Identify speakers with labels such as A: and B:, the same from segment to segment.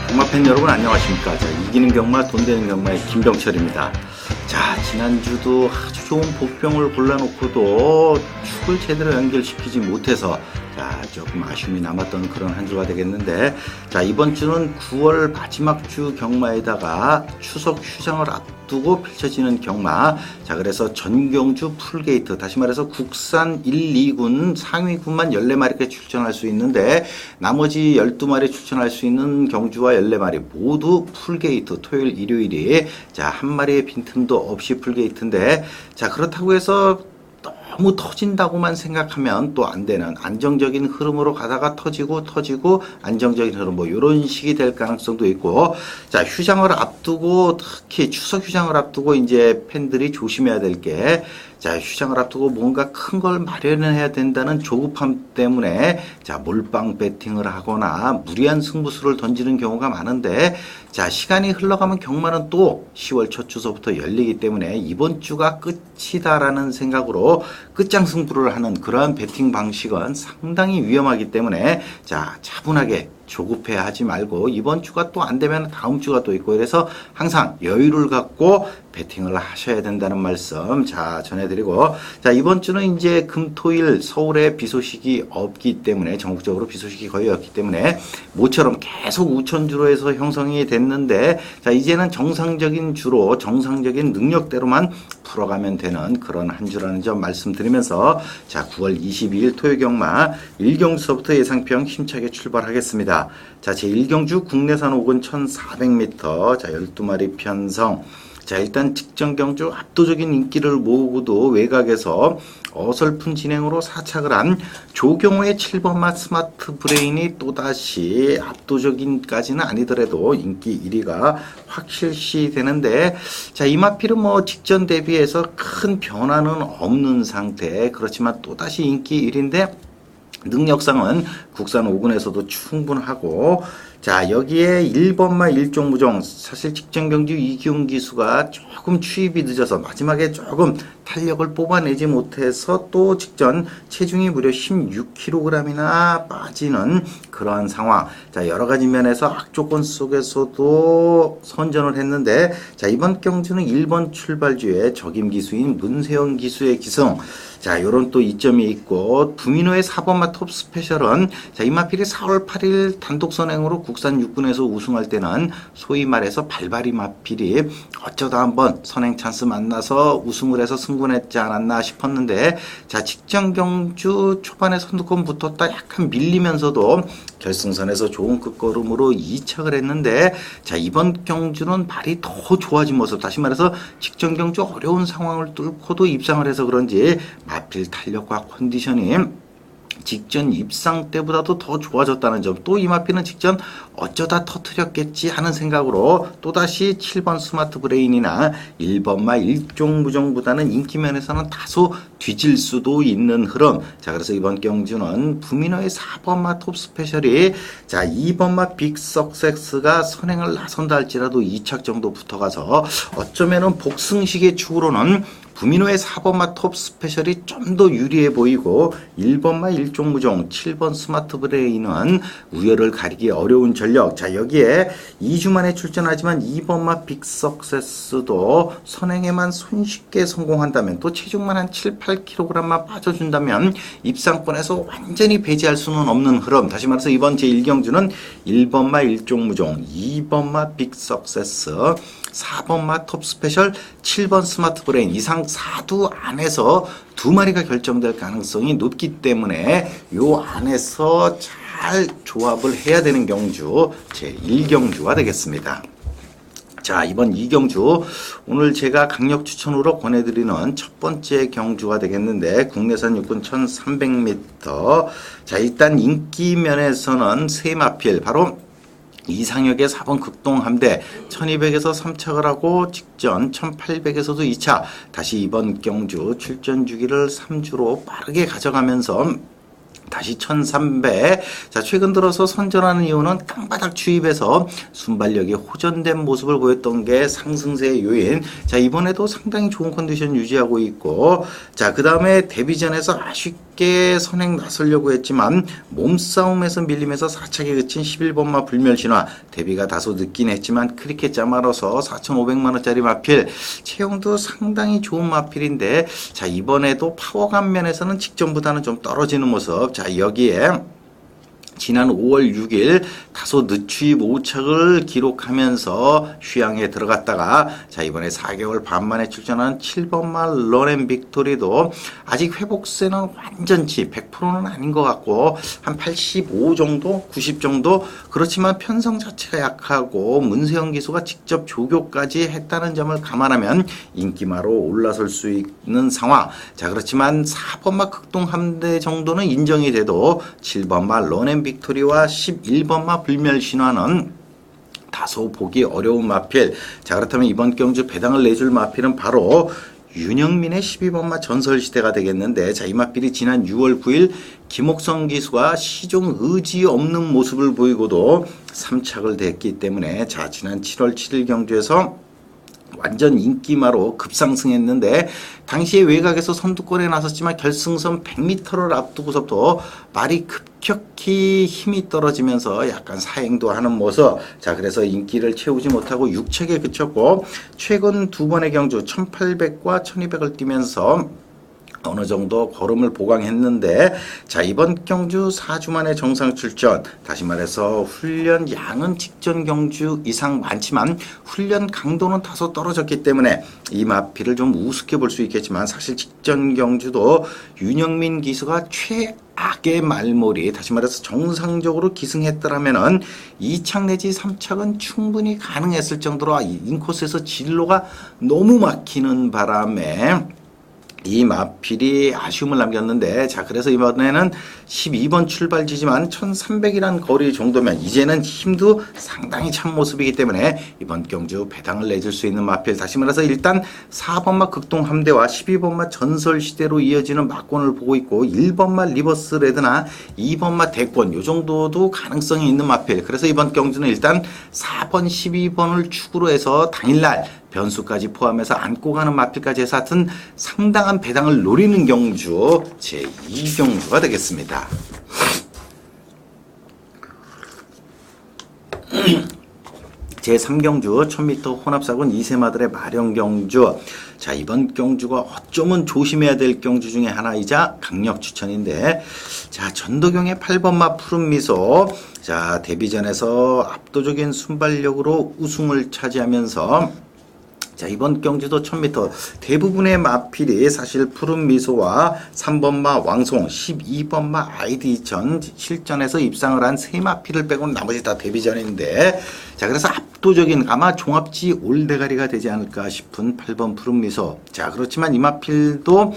A: 경마팬 여러분 안녕하십니까. 자, 이기는 경마 돈 되는 경마의 김병철입니다. 자, 지난주도 아주 좋은 복병을 골라놓고도 축을 제대로 연결시키지 못해서 조금 아쉬움이 남았던 그런 한 주가 되겠는데, 자, 이번 주는 9월 마지막 주 경마에다가 추석 휴장을 앞두고 펼쳐지는 경마. 자, 그래서 전경주 풀게이트, 다시 말해서 국산 1, 2군 상위군만 14마리까지 출전할 수 있는데, 나머지 12마리 출전할 수 있는 경주와 14마리 모두 풀게이트. 토요일, 일요일이 자, 한 마리의 빈틈도 없이 풀게이트인데, 자, 그렇다고 해서 너무 터진다고만 생각하면 또 안 되는, 안정적인 흐름으로 가다가 터지고 안정적인 흐름, 이런 식이 될 가능성도 있고, 자, 휴장을 앞두고, 특히 추석 휴장을 앞두고 이제 팬들이 조심해야 될 게, 자, 휴장을 앞두고 뭔가 큰 걸 마련해야 된다는 조급함 때문에, 자, 몰빵 배팅을 하거나 무리한 승부수를 던지는 경우가 많은데, 자, 시간이 흘러가면 경마는 또 10월 첫 주서부터 열리기 때문에 이번 주가 끝이다라는 생각으로 끝장 승부를 하는 그러한 배팅 방식은 상당히 위험하기 때문에, 자, 차분하게 조급해 하지 말고, 이번 주가 또 안 되면 다음 주가 또 있고, 그래서 항상 여유를 갖고 배팅을 하셔야 된다는 말씀, 자, 전해드리고, 자, 이번 주는 이제 금토일 서울에 비 소식이 없기 때문에, 전국적으로 비 소식이 거의 없기 때문에 모처럼 계속 우천주로 해서 형성이 됐는데, 자, 이제는 정상적인 주로 정상적인 능력대로만 풀어가면 되는 그런 한 주라는 점 말씀드리면서, 자, 9월 22일 토요 경마 1경주서부터 예상평 힘차게 출발하겠습니다. 자, 제1경주 국내산 5군 1400m, 자, 12마리 편성. 자, 일단 직전 경주 압도적인 인기를 모으고도 외곽에서 어설픈 진행으로 사착을 한 조경호의 7번마 스마트 브레인이 또다시 압도적인까지는 아니더라도 인기 1위가 확실시 되는데, 자, 이 마필은 직전 대비해서 큰 변화는 없는 상태. 그렇지만 또다시 인기 1위인데 능력상은 국산 5군에서도 충분하고, 자, 여기에 1번마 1종무종, 사실 직전 경주 이기훈 기수가 조금 추입이 늦어서 마지막에 조금 탄력을 뽑아내지 못해서 또 직전 체중이 무려 16kg이나 빠지는 그러한 상황. 자, 여러 가지 면에서 악조건 속에서도 선전을 했는데, 자, 이번 경주는 1번 출발주에 적임 기수인 문세영 기수의 기승. 자, 요런 또 이점이 있고, 부민호의 4번마 톱 스페셜은, 자, 이 마필이 4월 8일 단독 선행으로 국산 6군에서 우승할 때는 소위 말해서 발발이 마필이 어쩌다 한번 선행 찬스 만나서 우승을 해서 승군했지 않았나 싶었는데, 자, 직전 경주 초반에 선두권 붙었다 약간 밀리면서도 결승선에서 좋은 끝걸음으로 2착을 했는데, 자, 이번 경주는 발이 더 좋아진 모습, 다시 말해서 직전 경주 어려운 상황을 뚫고도 입상을 해서 그런지 마필 탄력과 컨디션이 직전 입상 때보다도 더 좋아졌다는 점, 또 이 마필은 직전 어쩌다 터뜨렸겠지 하는 생각으로 또다시 7번 스마트 브레인이나 1번마 1종무종보다는 인기 면에서는 다소 뒤질 수도 있는 흐름. 자, 그래서 이번 경주는 부민호의 4번마 톱 스페셜이, 자, 2번마 빅 석세스가 선행을 나선다 할지라도 2착 정도 붙어가서 어쩌면은 복승식의 축으로는 부민호의 4번마 톱 스페셜이 좀 더 유리해 보이고, 1번마 1종무종 7번 스마트 브레인은 우열을 가리기 어려운 전력. 자, 여기에 2주 만에 출전하지만 2번마 빅 석세스도 선행에만 손쉽게 성공한다면, 또 체중만 한 7, 8kg만 빠져준다면 입상권에서 완전히 배제할 수는 없는 흐름. 다시 말해서 이번 제1경주는 1번마 1종무종, 2번마 빅 석세스, 4번마 톱 스페셜, 7번 스마트 브레인, 이상 4두 안에서 2마리가 결정될 가능성이 높기 때문에 요 안에서 잘 조합을 해야 되는 경주, 제1경주가 되겠습니다. 자, 이번 2경주, 오늘 제가 강력 추천으로 권해드리는 첫 번째 경주가 되겠는데, 국내산 육군 1300m. 자, 일단 인기 면에서는 세 마필, 바로 이상혁의 4번 극동함대 1200에서 3착을 하고 직전 1800에서도 2차, 다시 이번 경주 출전 주기를 3주로 빠르게 가져가면서 다시 1300. 자, 최근 들어서 선전하는 이유는 땅바닥 추입에서 순발력이 호전된 모습을 보였던 게 상승세의 요인. 자, 이번에도 상당히 좋은 컨디션 유지하고 있고, 자, 그 다음에 데뷔전에서 아쉽게 쉽게 선행 나서려고 했지만 몸싸움에서 밀리면서 4착에 그친 11번마 불멸신화 데뷔가 다소 늦긴 했지만 크리켓 자마로서 4,500만원짜리 마필 체형도 상당히 좋은 마필인데 자 이번에도 파워감 면에서는 직전보다는 좀 떨어지는 모습. 자 여기에 지난 5월 6일 다소 늦추입 5착을 기록하면서 휴양에 들어갔다가 자 이번에 4개월 반 만에 출전한 7번마 런앤빅토리도 아직 회복세는 완전치 100%는 아닌 것 같고 한 85 정도 90 정도 그렇지만 편성 자체가 약하고 문세영 기수가 직접 조교까지 했다는 점을 감안하면 인기마로 올라설 수 있는 상황. 자 그렇지만 4번마 극동함대 정도는 인정이 돼도 7번마 런앤 빅토리와 11번마 불멸신화는 다소 보기 어려운 마필. 자 그렇다면 이번 경주 배당을 내줄 마필은 바로 윤영민의 12번마 전설시대가 되겠는데 자 이 마필이 지난 6월 9일 김옥성 기수가 시종 의지 없는 모습을 보이고도 3착을 댔기 때문에 자 지난 7월 7일 경주에서 완전 인기마로 급상승했는데 당시에 외곽에서 선두권에 나섰지만 결승선 100m를 앞두고서부터 말이 급격히 힘이 떨어지면서 약간 사행도 하는 모습. 자 그래서 인기를 채우지 못하고 6착에 그쳤고 최근 두 번의 경주 1800과 1200을 뛰면서 어느 정도 걸음을 보강했는데 자 이번 경주 4주 만에 정상 출전. 다시 말해서 훈련 양은 직전 경주 이상 많지만 훈련 강도는 다소 떨어졌기 때문에 이 마필을 좀 우습게 볼 수 있겠지만 사실 직전 경주도 윤영민 기수가 최악의 말몰이 다시 말해서 정상적으로 기승했더라면은 2착 내지 3착은 충분히 가능했을 정도로 인코스에서 진로가 너무 막히는 바람에 이 마필이 아쉬움을 남겼는데 자 그래서 이번에는 12번 출발지지만 1300이란 거리 정도면 이제는 힘도 상당히 찬 모습이기 때문에 이번 경주 배당을 내줄 수 있는 마필. 다시 말해서 일단 4번마 극동함대와 12번마 전설시대로 이어지는 막권을 보고 있고 1번마 리버스 레드나 2번마 대권 요 정도도 가능성이 있는 마필. 그래서 이번 경주는 일단 4번 12번을 축으로 해서 당일날 변수까지 포함해서 안고 가는 마필까지 해서 하여튼 상당한 배당을 노리는 경주 제2경주가 되겠습니다. 제3경주 1000m 혼합사군 2세마들의 마령경주. 자 이번 경주가 어쩌면 조심해야 될 경주 중에 하나이자 강력 추천인데 자 전도경의 8번마 푸른미소 자 데뷔전에서 압도적인 순발력으로 우승을 차지하면서 자 이번 경주도 1000m 대부분의 마필이 사실 푸른 미소와 3번마 왕송 12번마 아이디2000 실전에서 입상을 한 세 마필을 빼고는 나머지 다 데뷔전인데 자 그래서 압도적인 아마 종합지 올대가리가 되지 않을까 싶은 8번 푸른 미소. 자 그렇지만 이 마필도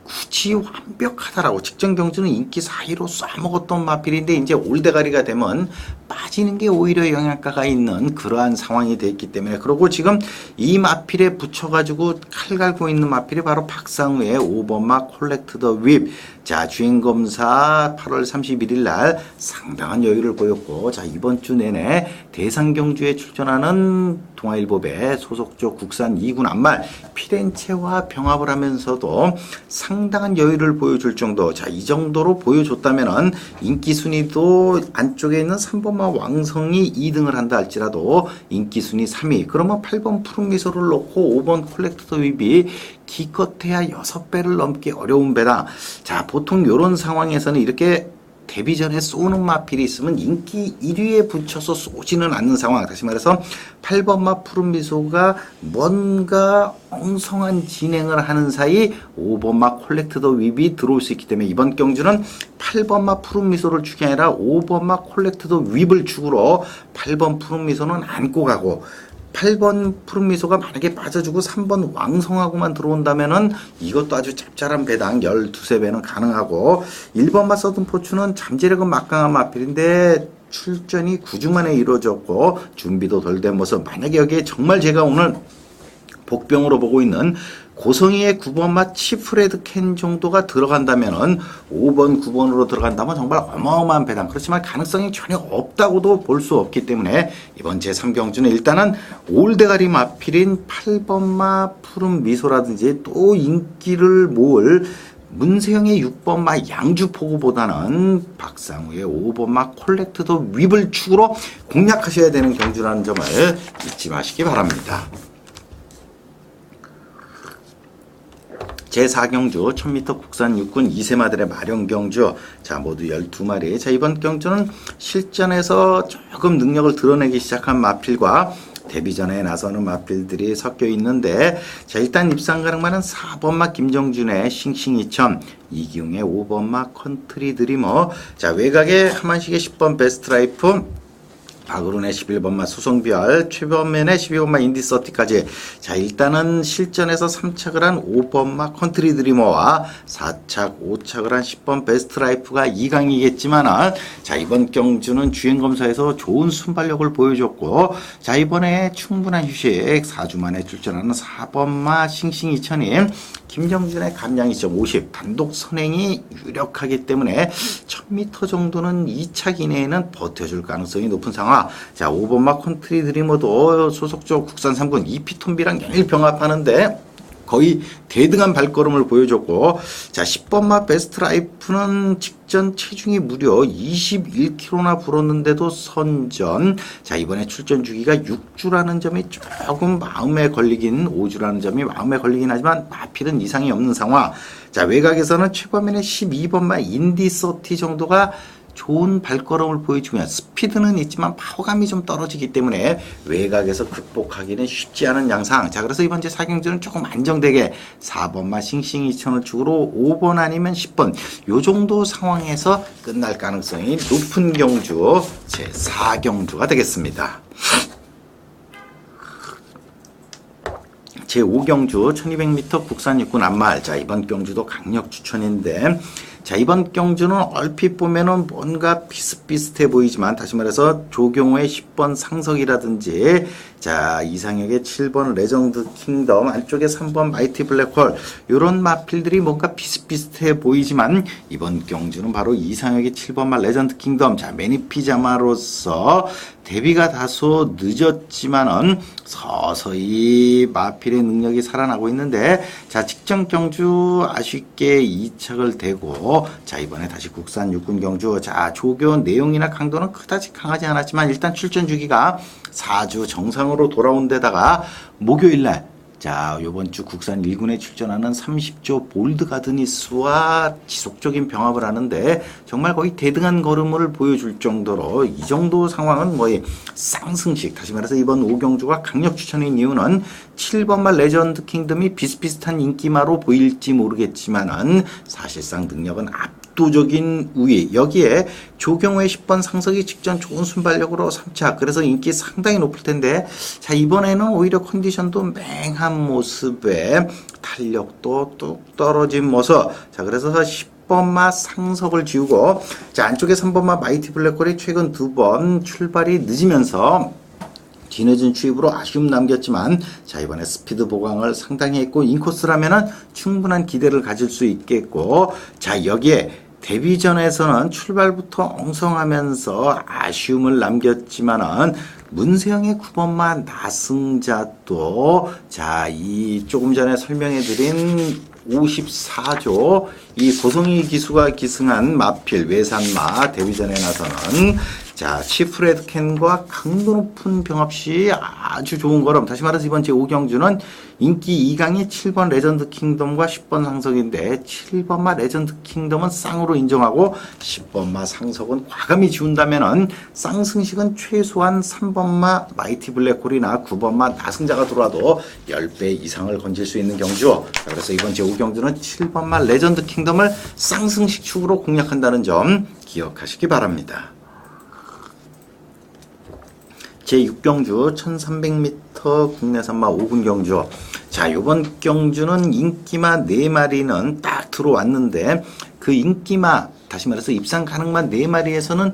A: 굳이 완벽하다라고 직전 경주는 인기 4위로 쏴먹었던 마필인데 이제 올대가리가 되면 빠지는 게 오히려 영향가가 있는 그러한 상황이 됐기 때문에 그리고 지금 이 마필에 붙여가지고 칼 갈고 있는 마필이 바로 박상우의 5번마 콜렉트 더 윕. 자 주행검사 8월 31일 날 상당한 여유를 보였고 자 이번 주 내내 대상경주에 출전하는 동아일보배 소속조 국산 2군 안말 피렌체와 병합을 하면서도 상당한 여유를 보여줄 정도. 자 이 정도로 보여줬다면은 인기 순위도 안쪽에 있는 3번마 왕성이 2등을 한다 할지라도 인기 순위 3위. 그러면 8번 푸른 미소를 놓고 5번 콜렉트 더 윕이 기껏해야 6배를 넘기 어려운 배당. 자 보통 이런 상황에서는 이렇게 데뷔 전에 쏘는 마필이 있으면 인기 1위에 붙여서 쏘지는 않는 상황. 다시 말해서 8번마 푸른 미소가 뭔가 엉성한 진행을 하는 사이 5번마 콜렉트 더 윕이 들어올 수 있기 때문에 이번 경주는 8번마 푸른 미소를 축이 아니라 5번마 콜렉트 더 윕을 축으로 8번 푸른 미소는 안고 가고 8번 푸른 미소가 만약에 빠져주고 3번 왕성하고만 들어온다면은 이것도 아주 짭짤한 배당 12~13배는 가능하고 1번마 서든포추는 잠재력은 막강한 마필인데 출전이 9주 만에 이루어졌고 준비도 덜 된 모습. 만약에 여기에 정말 제가 오늘 복병으로 보고 있는 고성이의 9번마 치프레드 캔 정도가 들어간다면은 5번, 9번으로 들어간다면 정말 어마어마한 배당. 그렇지만 가능성이 전혀 없다고도 볼 수 없기 때문에 이번 제3경주는 일단은 올대가리 마필인 8번마 푸른 미소라든지 또 인기를 모을 문세영의 6번마 양주포구보다는 박상우의 5번마 콜렉트더 윕을 축으로 공략하셔야 되는 경주라는 점을 잊지 마시기 바랍니다. 제4경주 1000m 국산 육군 2세마들의 마련경주, 자 모두 12마리. 자 이번 경주는 실전에서 조금 능력을 드러내기 시작한 마필과 데뷔전에 나서는 마필들이 섞여 있는데, 자 일단 입상 가능만은 4번마 김정준의 싱싱이천, 이기웅의 5번마 컨트리 드리머, 자 외곽에 하만식의 10번 베스트라이프, 박으론의 11번마 수성별, 최범면의 12번마 인디서티까지. 자 일단은 실전에서 3착을 한 5번마 컨트리 드리머와 4착, 5착을 한 10번 베스트라이프가 2강이겠지만, 자 이번 경주는 주행검사에서 좋은 순발력을 보여줬고, 자 이번에 충분한 휴식 4주 만에 출전하는 4번마 싱싱이천인 김정준의 감량 2.50 단독 선행이 유력하기 때문에 1000m 정도는 2착 이내에는 버텨줄 가능성이 높은 상황. 자 5번마 컨트리 드리머도 소속적 국산 3군 이피톤비랑 연일 병합하는데 거의 대등한 발걸음을 보여줬고, 자 10번마 베스트라이프는 직전 체중이 무려 21kg나 불었는데도 선전. 자 이번에 출전 주기가 6주라는 점이 조금 마음에 걸리긴, 5주라는 점이 마음에 걸리긴 하지만 마필은 이상이 없는 상황. 자 외곽에서는 최범면의 12번마 인디서티 정도가 좋은 발걸음을 보여주면 스피드는 있지만 파워감이 좀 떨어지기 때문에 외곽에서 극복하기는 쉽지 않은 양상. 자 그래서 이번 제4경주는 조금 안정되게 4번마 싱싱이천을 축으로 5번 아니면 10번 요 정도 상황에서 끝날 가능성이 높은 경주 제4경주가 되겠습니다. 제5경주 1200m 국산 육군 안말. 자 이번 경주도 강력 추천인데, 자 이번 경주는 얼핏 보면은 뭔가 비슷비슷해 보이지만, 다시 말해서 조경호의 10번 상석이라든지, 자 이상혁의 7번 레전드 킹덤, 안쪽에 3번 마이티 블랙홀, 요런 마필들이 뭔가 비슷비슷해 보이지만 이번 경주는 바로 이상혁의 7번마 레전드 킹덤, 자 매니피자마로서 데뷔가 다소 늦었지만은 서서히 마필의 능력이 살아나고 있는데, 자 직전 경주 아쉽게 2착을 대고, 자 이번에 다시 국산 육군 경주. 자 조교 내용이나 강도는 그다지 강하지 않았지만 일단 출전 주기가 4주 정상으로 돌아온 데다가 목요일날 자 요번 주 국산 1군에 출전하는 30조 볼드 가드니스와 지속적인 병합을 하는데 정말 거의 대등한 걸음을 보여줄 정도로, 이 정도 상황은 거의 쌍승식. 다시 말해서 이번 5경주가 강력 추천인 이유는 7번마 레전드 킹덤이 비슷비슷한 인기마로 보일지 모르겠지만은 사실상 능력은 압도적인 우위. 여기에 조경호의 10번 상석이 직전 좋은 순발력으로 3착, 그래서 인기 상당히 높을 텐데, 자 이번에는 오히려 컨디션도 맹한 모습에 탄력도 뚝 떨어진 모습. 자 그래서 10번마 상석을 지우고, 자 안쪽에 3번마 마이티 블랙홀이 최근 2번 출발이 늦으면서 뒤늦은 추입으로 아쉬움 남겼지만, 자 이번에 스피드 보강을 상당히 했고 인코스라면은 충분한 기대를 가질 수 있겠고, 자 여기에 데뷔전에서는 출발부터 엉성하면서 아쉬움을 남겼지만은 문세영의 9번마 나승자도, 자 이 조금 전에 설명해드린 54조 이 고성희 기수가 기승한 마필 외산마 데뷔전에 나서는 자 치프레드 캔과 강도 높은 병합 시 아주 좋은 걸음. 다시 말해서 이번 제5경주는 인기 2강이 7번 레전드 킹덤과 10번 상석인데, 7번마 레전드 킹덤은 쌍으로 인정하고 10번마 상석은 과감히 지운다면은 쌍승식은 최소한 3번마 마이티 블랙홀이나 9번마 나승자가 들어와도 10배 이상을 건질 수 있는 경주. 그래서 이번 제5경주는 7번마 레전드 킹덤을 쌍승식 축으로 공략한다는 점 기억하시기 바랍니다. 제6경주 1300m 국내산마 5군 경주. 자 요번 경주는 인기마 4마리는 딱 들어왔는데, 그 인기마 다시 말해서 입상 가능만 4마리에서는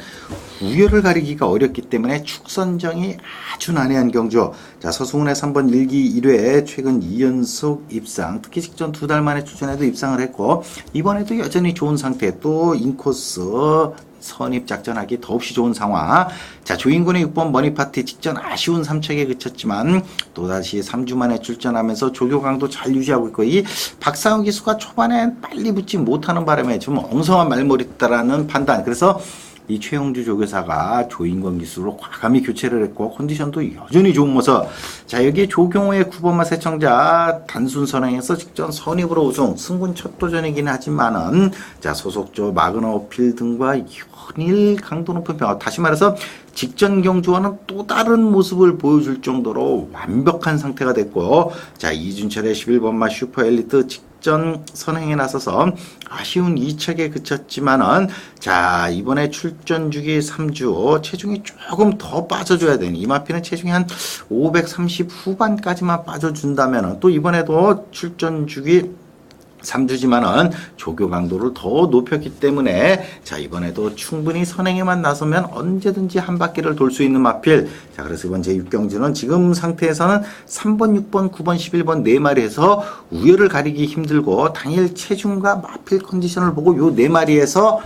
A: 우열을 가리기가 어렵기 때문에 축선정이 아주 난해한 경주. 자 서승훈의 3번 1기 1회 최근 2연속 입상, 특히 직전 2달 만에 출전해도 입상을 했고, 이번에도 여전히 좋은 상태, 또 인코스 선입 작전하기 더없이 좋은 상황. 자, 조인군의 6번 머니파티 직전 아쉬운 3척에 그쳤지만 또다시 3주 만에 출전하면서 조교강도 잘 유지하고 있고, 이 박상우 기수가 초반에 빨리 붙지 못하는 바람에 좀 엉성한 말머리다라는 판단. 그래서 이 최용주 조교사가 조인권 기수로 과감히 교체를 했고 컨디션도 여전히 좋은 모습. 자, 여기 조경호의 9번마 세청자 단순 선행에서 직전 선입으로 우승. 승군 첫 도전이긴 하지만은 자, 소속조 마그너필 등과 연일 강도 높은 평화. 다시 말해서 직전 경주와는 또 다른 모습을 보여줄 정도로 완벽한 상태가 됐고, 자, 이준철의 11번마 슈퍼 엘리트 직전 선행에 나서서 아쉬운 2척에 그쳤지만은 자, 이번에 출전 주기 3주 체중이 조금 더 빠져줘야 되니 이마피는 체중이 한 530 후반까지만 빠져준다면은 또 이번에도 출전 주기 3주지만은 조교 강도를 더 높였기 때문에 자, 이번에도 충분히 선행에만 나서면 언제든지 한 바퀴를 돌 수 있는 마필. 자, 그래서 이번 제6경주는 지금 상태에서는 3번, 6번, 9번, 11번 4마리에서 우열을 가리기 힘들고 당일 체중과 마필 컨디션을 보고 요 4마리에서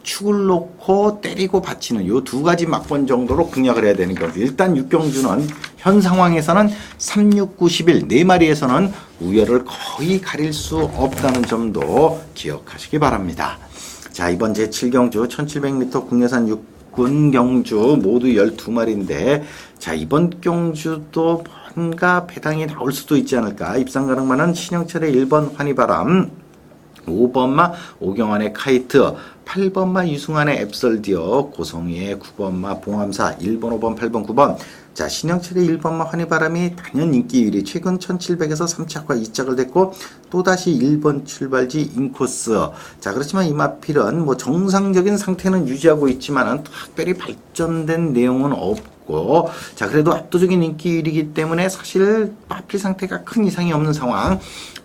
A: 축을 놓고 때리고 받치는 요 두 가지 막번 정도로 공략을 해야 되는 거죠. 일단 6경주는 현 상황에서는 3, 6, 9, 11 4마리에서는 우열을 거의 가릴 수 없다는 점도 기억하시기 바랍니다. 자, 이번 제7경주 1700m 국내산 육군 경주 모두 12마리인데 자, 이번 경주도 뭔가 배당이 나올 수도 있지 않을까. 입상 가능만한 신영철의 1번 환희바람, 5번마 오경환의 카이트, 8번마 유승환의 앱설디어, 고성희의 9번마 봉암사, 1번, 5번, 8번, 9번. 자, 신영철의 1번마 환희바람이 단연 인기 1위, 최근 1700에서 3착과 2짝을 됐고 또다시 1번 출발지 인코스. 자, 그렇지만 이 마필은 뭐 정상적인 상태는 유지하고 있지만은 특별히 발전된 내용은 없고, 자, 그래도 압도적인 인기 1위이기 때문에 사실 마필 상태가 큰 이상이 없는 상황.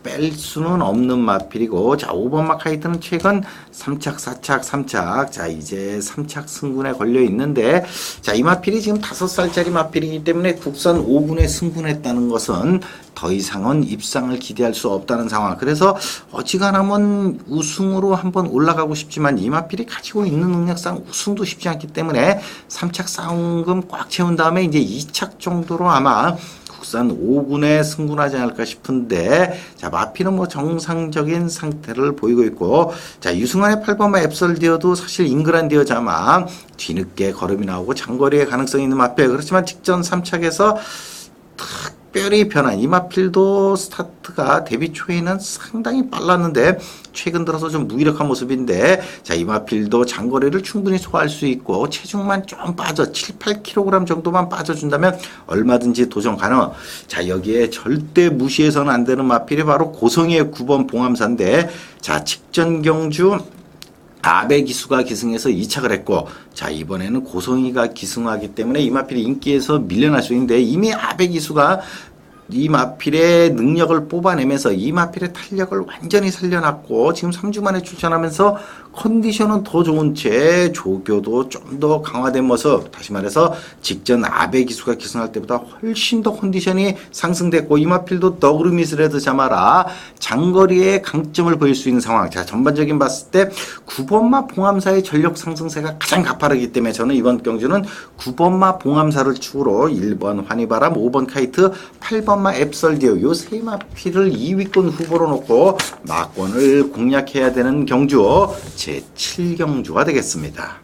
A: 뺄 수는 없는 마필이고, 자, 5번 마카이트는 최근 3착, 4착, 3착, 자, 이제 3착 승군에 걸려 있는데, 자, 이 마필이 지금 5살짜리 마필이기 때문에 국산 5군에 승군했다는 것은 더 이상은 입상을 기대할 수 없다는 상황. 그래서 어지간하면 우승으로 한번 올라가고 싶지만 이 마필이 가지고 있는 능력상 우승도 쉽지 않기 때문에 3착 상금 꽉 채운 다음에 이제 2착 정도로 아마 국산 5군에 승군하지 않을까 싶은데, 자, 마필은 뭐 정상적인 상태를 보이고 있고, 자, 유승환의 8번마 앱설디어도 사실 잉그란디어자마 뒤늦게 걸음이 나오고 장거리의 가능성이 있는 마필. 그렇지만 직전 3착에서 특별히 변한 이 마필도 스타트가 데뷔 초에는 상당히 빨랐는데 최근 들어서 좀 무기력한 모습인데, 자, 이 마필도 장거리를 충분히 소화할 수 있고 체중만 좀 빠져 7, 8kg 정도만 빠져준다면 얼마든지 도전 가능. 자, 여기에 절대 무시해서는 안 되는 마필이 바로 고성희의 9번 봉암사인데, 자, 직전 경주 아베 기수가 기승해서 2착을 했고, 자, 이번에는 고성희가 기승하기 때문에 이 마필이 인기에서 밀려날 수 있는데, 이미 아베 기수가 이 마필의 능력을 뽑아내면서 이 마필의 탄력을 완전히 살려놨고 지금 3주 만에 출전하면서 컨디션은 더 좋은 채 조교도 좀 더 강화된 모습. 다시 말해서 직전 아베 기수가 기승할 때보다 훨씬 더 컨디션이 상승됐고 이 마필도 더그루미스레드 자마라 장거리의 강점을 보일 수 있는 상황. 자, 전반적인 봤을 때 9번마 봉암사의 전력 상승세가 가장 가파르기 때문에 저는 이번 경주는 9번마 봉암사를 축으로 1번 환희바람, 5번 카이트, 8번마 앱설디오 요 세 마필을 2위권 후보로 놓고 마권을 공략해야 되는 경주 제7경주가 되겠습니다.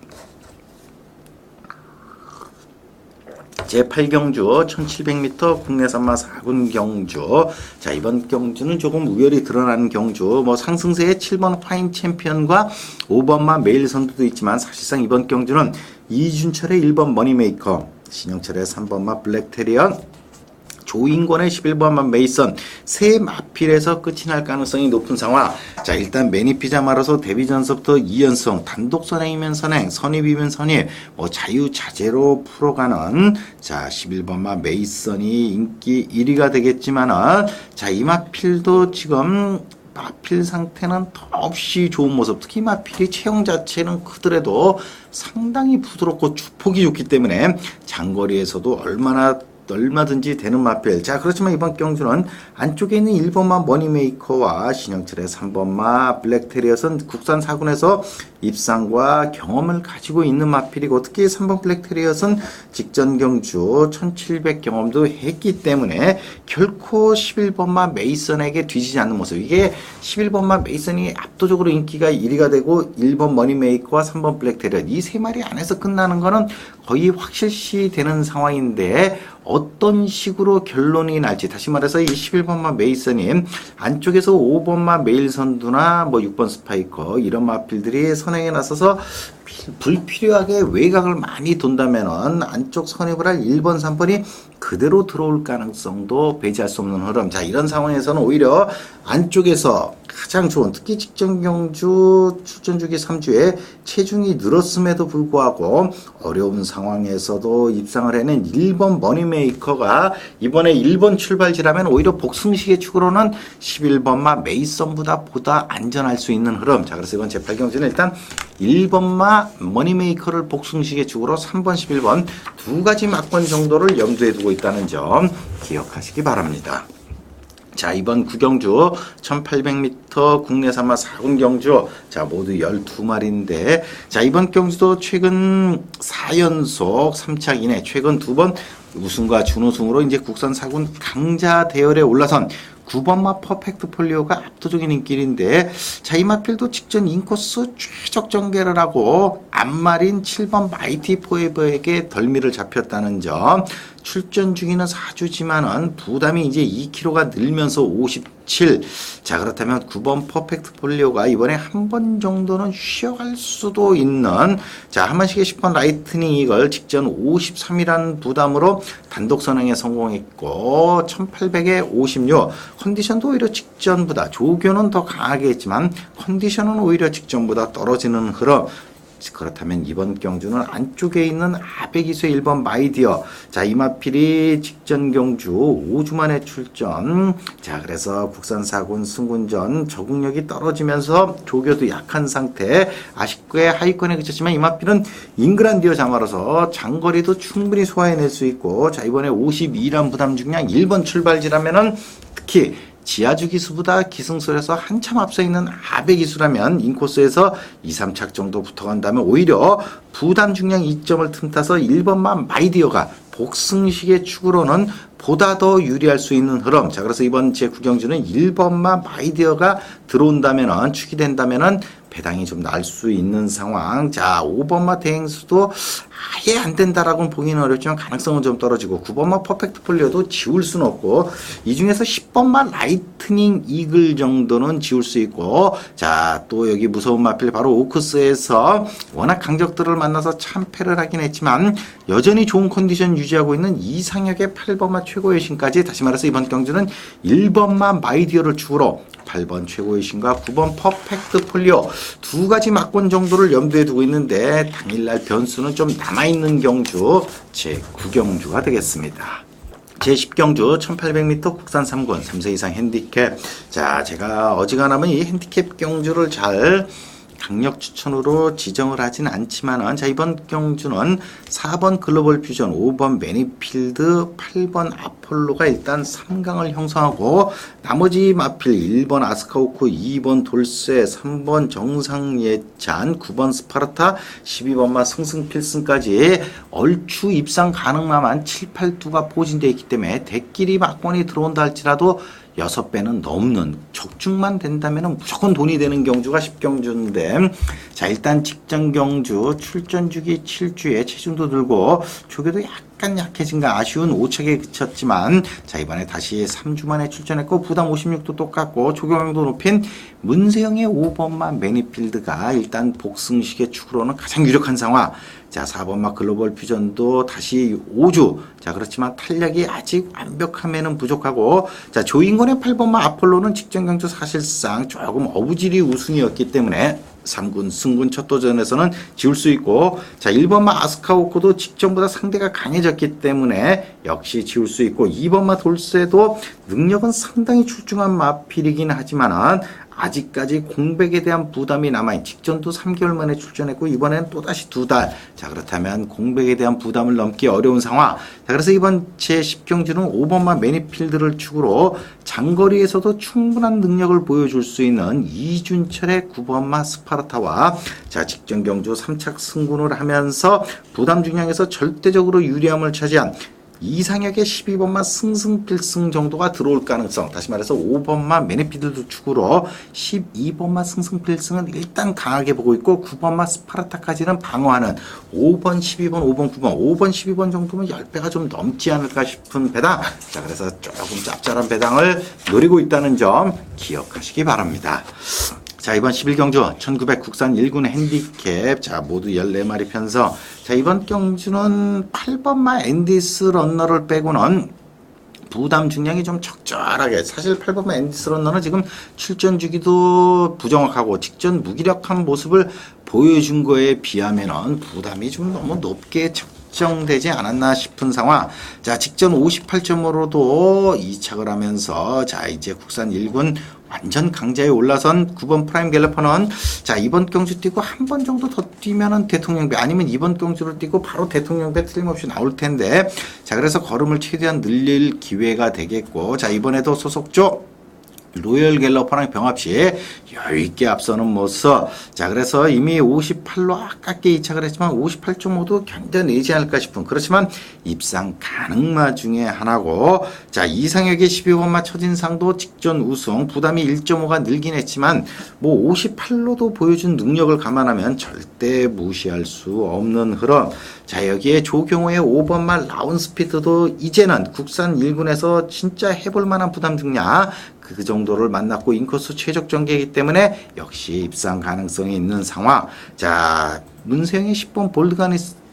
A: 제8경주 1700m 국내산마 4군 경주. 자, 이번 경주는 조금 우열이 드러나는 경주. 뭐 상승세의 7번 파인 챔피언과 5번마 메일 선두도 있지만 사실상 이번 경주는 이준철의 1번 머니메이커, 신영철의 3번마 블랙테리언, 조인권의 11번만 메이선 세 마필에서 끝이 날 가능성이 높은 상황. 자, 일단 매니피자마로서 데뷔 전서부터 2연승, 단독 선행이면 선행, 선입이면 선입, 뭐 자유자재로 풀어가는 자 11번만 메이선이 인기 1위가 되겠지만은, 자, 이 마필도 지금 마필 상태는 더없이 좋은 모습. 특히 마필이 체형 자체는 크더라도 상당히 부드럽고 주폭이 좋기 때문에 장거리에서도 얼마나 얼마든지 되는 마필. 자, 그렇지만 이번 경주는 안쪽에 있는 1번마 머니메이커와 신영철의 3번마 블랙테리엇은 국산 4군에서 입상과 경험을 가지고 있는 마필이고, 특히 3번 블랙테리엇은 직전 경주 1700 경험도 했기 때문에 결코 11번마 메이슨에게 뒤지지 않는 모습. 이게 11번마 메이슨이 압도적으로 인기가 1위가 되고 1번 머니메이커와 3번 블랙테리엇 이 세 마리 안에서 끝나는 거는 거의 확실시 되는 상황인데, 어떤 식으로 결론이 날지, 다시 말해서 이 11번마 메이슨이 안쪽에서 5번마 메일선두나 6번 스파이커 이런 마필들이 선행에 나서서 불필요하게 외곽을 많이 돈다면은 안쪽 선입을 할 1번, 3번이 그대로 들어올 가능성도 배제할 수 없는 흐름. 자, 이런 상황에서는 오히려 안쪽에서 가장 좋은, 특히 직전 경주 출전주기 3주에 체중이 늘었음에도 불구하고 어려운 상황에서도 입상을 해낸 1번 머니메이커가 이번에 1번 출발지라면 오히려 복승식의 축으로는 11번마 메이슨보다 안전할 수 있는 흐름. 자, 그래서 이번 제8경주는 일단 1번마 머니메이커를 복승식의 축으로 3번, 11번 두 가지 막권 정도를 염두에 두고 있다는 점 기억하시기 바랍니다. 자, 이번 구경주 1800m 국내 3마 4군 경주, 자, 모두 12마리인데, 자, 이번 경주도 최근 4연속 3착 이내, 최근 2번 우승과 준우승으로 이제 국산 4군 강자 대열에 올라선 9번마 퍼펙트 폴리오가 압도적인 인기인데, 자, 이 마필도 직전 인코스 최적 전개를 하고 앞말인 7번 마이티 포에버에게 덜미를 잡혔다는 점. 출전 중에는 4주지만은 부담이 이제 2kg가 늘면서 57. 자, 그렇다면 9번 퍼펙트 폴리오가 이번에 한 번 정도는 쉬어갈 수도 있는, 자, 한만식의 10번 라이트닝 이걸 직전 53이라는 부담으로 단독 선행에 성공했고 1800에 56. 컨디션도 오히려 직전보다, 조교는 더 강하게 했지만 컨디션은 오히려 직전보다 떨어지는 흐름. 그렇다면 이번 경주는 안쪽에 있는 아베기수의 1번 마이디어. 자, 이 마필이 직전 경주 5주 만에 출전. 자, 그래서 국산 4군 승군전 적응력이 떨어지면서 조교도 약한 상태, 아쉽게 하위권에 그쳤지만 이 마필은 잉그란디어 장화로서 장거리도 충분히 소화해낼 수 있고, 자, 이번에 52란 부담 중량 1번 출발지라면은 특히 지하주 기수보다 기승술에서 한참 앞서 있는 아베 기수라면 인코스에서 2, 3착 정도 붙어간다면 오히려 부담 중량 2점을 틈타서 1번만 마이디어가 복승식의 축으로는 보다 더 유리할 수 있는 흐름. 자, 그래서 이번 제9경주는 1번만 마이디어가 들어온다면은, 축이 된다면은 배당이 좀 날 수 있는 상황. 자, 5번마 대행수도 아예 안 된다라고는 보기는 어렵지만 가능성은 좀 떨어지고, 9번마 퍼펙트 폴리오도 지울 수는 없고, 이 중에서 10번마 라이트닝 이글 정도는 지울 수 있고, 자, 또 여기 무서운 마필 바로 오크스에서 워낙 강적들을 만나서 참패를 하긴 했지만 여전히 좋은 컨디션 유지하고 있는 이상혁의 8번마 최고의 신까지, 다시 말해서 이번 경주는 1번마 마이디어를 축으로 8번 최고의 신과 9번 퍼펙트 폴리오 두 가지 막권 정도를 염두에 두고 있는데, 당일날 변수는 좀 남아있는 경주 제9경주가 되겠습니다. 제10경주 1800m 국산 3군 3세 이상 핸디캡. 자, 제가 어지간하면 이 핸디캡 경주를 잘 강력 추천으로 지정을 하진 않지만은, 자, 이번 경주는 4번 글로벌 퓨전, 5번 매니필드, 8번 아폴로가 일단 3강을 형성하고, 나머지 마필 1번 아스카오크, 2번 돌쇠, 3번 정상예찬, 9번 스파르타, 12번마 승승필승까지 얼추 입상 가능마만 7, 8두가 포진되어 있기 때문에 대끼리 막권이 들어온다 할지라도 6배는 넘는, 적중만 된다면 무조건 돈이 되는 경주가 10경주인데, 자, 일단 직전 경주 출전 주기 7주에 체중도 들고 조교도 약간 약해진가 아쉬운 5착에 그쳤지만, 자, 이번에 다시 3주 만에 출전했고 부담 56도 똑같고 조교강도 높인 문세영의 5번마 매니필드가 일단 복승식의 축으로는 가장 유력한 상황. 자, 4번마 글로벌 퓨전도 다시 5주. 자, 그렇지만 탄력이 아직 완벽함에는 부족하고, 자, 조인권의 8번마 아폴로는 직전 경주 사실상 조금 어부지리 우승이었기 때문에 3군 승군 첫 도전에서는 지울 수 있고, 자, 1번마 아스카오코도 직전보다 상대가 강해졌기 때문에 역시 지울 수 있고, 2번마 돌쇠도 능력은 상당히 출중한 마필이긴 하지만은 아직까지 공백에 대한 부담이 남아있는, 직전도 3개월 만에 출전했고 이번에는 또다시 2달. 자, 그렇다면 공백에 대한 부담을 넘기 어려운 상황. 자, 그래서 이번 제10경주는 5번마 매니필드를 축으로 장거리에서도 충분한 능력을 보여줄 수 있는 이준철의 9번마 스파르타와, 자, 직전 경주 3착 승군을 하면서 부담 중량에서 절대적으로 유리함을 차지한 이상혁의 12번마 승승필승 정도가 들어올 가능성, 다시 말해서 5번마 매니필드 축으로 12번마 승승필승은 일단 강하게 보고 있고 9번마 스파르타까지는 방어하는 5번, 12번, 5번, 9번, 5번, 12번 정도면 10배가 좀 넘지 않을까 싶은 배당. 자, 그래서 조금 짭짤한 배당을 노리고 있다는 점 기억하시기 바랍니다. 자, 이번 11경주 1900 국산 1군 핸디캡, 자, 모두 14마리 편성. 자, 이번 경주는 8번마 앤디스 런너를 빼고는 부담 중량이 좀 적절하게, 사실 8번마 앤디스 런너는 지금 출전 주기도 부정확하고 직전 무기력한 모습을 보여준 거에 비하면은 부담이 좀 너무 높게 정되지 않았나 싶은 상황. 자, 직전 58점으로도 2착을 하면서, 자, 이제 국산 1군 완전 강자에 올라선 9번 프라임 갤러퍼는, 자, 이번 경주 뛰고 한 번 정도 더 뛰면은 대통령배, 아니면 이번 경주를 뛰고 바로 대통령배 틀림없이 나올 텐데, 자, 그래서 걸음을 최대한 늘릴 기회가 되겠고, 자, 이번에도 소속조 로열 갤러퍼랑 병합시 여유있게 앞서는 모습. 자, 그래서 이미 58로 아깝게 2착을 했지만 58.5도 견뎌내지 않을까 싶은, 그렇지만 입상 가능마 중에 하나고, 자, 이상혁의 12번마 첫인상도 직전 우승, 부담이 1.5가 늘긴 했지만 뭐 58로도 보여준 능력을 감안하면 절대 무시할 수 없는 흐름. 자, 여기에 조경호의 5번마 라운스피드도 이제는 국산 1군에서 진짜 해볼 만한 부담 중량, 그 정도를 만났고 인코스 최적 전개이기 때문에 역시 입상 가능성이 있는 상황. 자, 문세영의 10번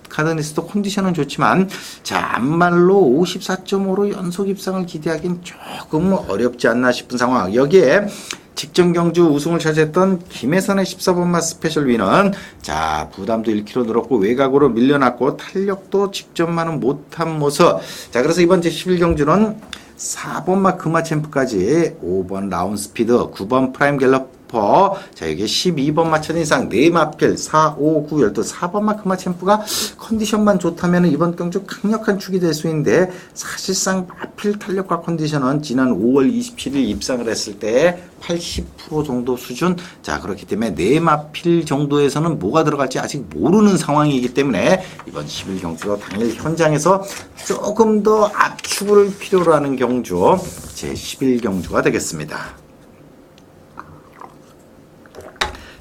A: 카드니스도 컨디션은 좋지만, 자, 암말로 54.5로 연속 입상을 기대하기는 조금 어렵지 않나 싶은 상황. 여기에 직전 경주 우승을 차지했던 김혜선의 14번마 스페셜 위는, 자, 부담도 1kg 늘었고 외곽으로 밀려났고 탄력도 직전만은 못한 모습. 자, 그래서 이번 제11경주는 4번마 크마챔프까지 5번 라운스피드, 9번 프라임 갤러퍼, 자, 여기 12번마 첫인상 4마필 4, 5, 9, 12, 4번마 크마챔프가 컨디션만 좋다면 이번 경주 강력한 축이 될 수 있는데, 사실상 마필 탄력과 컨디션은 지난 5월 27일 입상을 했을 때 80% 정도 수준. 자, 그렇기 때문에 4마필 정도에서는 뭐가 들어갈지 아직 모르는 상황이기 때문에 이번 11경주도 당일 현장에서 조금 더 압축을 필요로 하는 경주, 제11경주가 되겠습니다.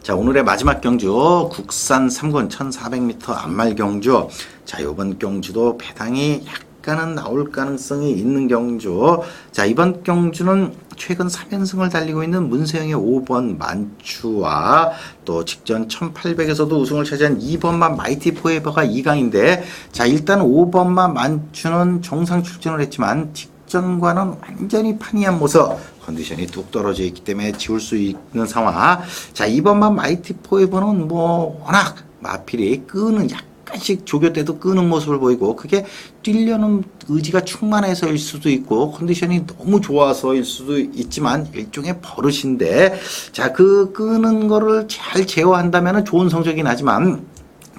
A: 자, 오늘의 마지막 경주 국산 3군 1400m 암말 경주. 자, 이번 경주도 배당이 약간은 나올 가능성이 있는 경주. 자, 이번 경주는 최근 3연승을 달리고 있는 문세영의 5번 만추와 또 직전 1800에서도 우승을 차지한 2번만 마이티 포에버가 2강인데, 자, 일단 5번만 만추는 정상 출전을 했지만 직전과는 완전히 판이한 모습, 컨디션이 뚝 떨어져 있기 때문에 지울 수 있는 상황. 자, 2번만 마이티 포에버는 뭐 워낙 마필이 끄는, 약간씩 조교 때도 끄는 모습을 보이고, 그게 뛰려는 의지가 충만해서일 수도 있고 컨디션이 너무 좋아서일 수도 있지만 일종의 버릇인데, 자, 그 끄는 거를 잘 제어한다면 좋은 성적이 나지만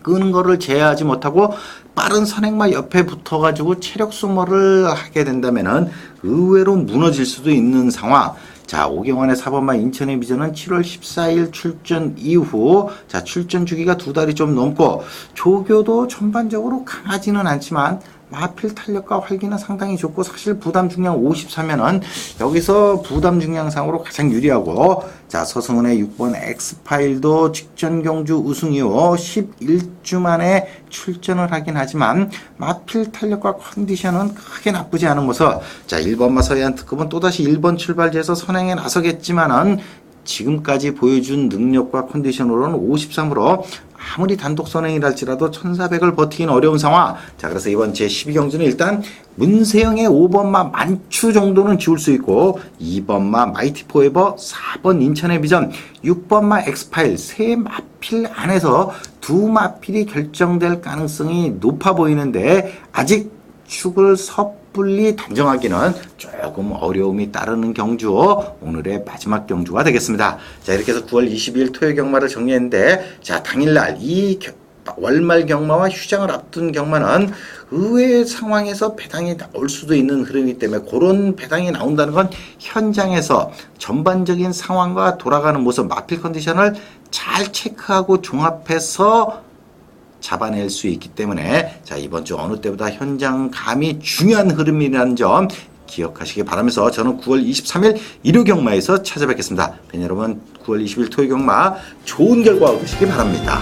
A: 끄는 거를 제어하지 못하고 빠른 선행마 옆에 붙어가지고 체력 소모를 하게 된다면은 의외로 무너질 수도 있는 상황. 자, 오경환의 4번마 인천의 비전은 7월 14일 출전 이후, 자, 출전 주기가 2달이 좀 넘고 조교도 전반적으로 강하지는 않지만 마필 탄력과 활기는 상당히 좋고, 사실 부담 중량 54면은 여기서 부담 중량상으로 가장 유리하고, 자, 서승훈의 6번 엑스파일도 직전 경주 우승 이후 11주 만에 출전을 하긴 하지만 마필 탄력과 컨디션은 크게 나쁘지 않은 모습. 자, 1번마 서해안 특급은 또다시 1번 출발지에서 선행에 나서겠지만은 지금까지 보여준 능력과 컨디션으로는 53으로 아무리 단독 선행이랄지라도 1400을 버티기는 어려운 상황. 자, 그래서 이번 제12경주는 일단 문세영의 5번마 만추 정도는 지울 수 있고, 2번마 마이티 포에버, 4번 인천의 비전, 6번마 엑스파일, 3마필 안에서 2마필이 결정될 가능성이 높아 보이는데 아직 축을 섣불리 단정하기는 조금 어려움이 따르는 경주, 오늘의 마지막 경주가 되겠습니다. 자, 이렇게 해서 9월 22일 토요 경마를 정리했는데, 자, 당일날 이 월말 경마와 휴장을 앞둔 경마는 의외의 상황에서 배당이 나올 수도 있는 흐름이기 때문에 그런 배당이 나온다는 건 현장에서 전반적인 상황과 돌아가는 모습, 마필 컨디션을 잘 체크하고 종합해서 잡아낼 수 있기 때문에, 자, 이번 주 어느 때보다 현장감이 중요한 흐름이라는 점 기억하시기 바라면서 저는 9월 23일 일요 경마에서 찾아뵙겠습니다. 여러분 9월 20일 토요 경마 좋은 결과 얻으시기 바랍니다.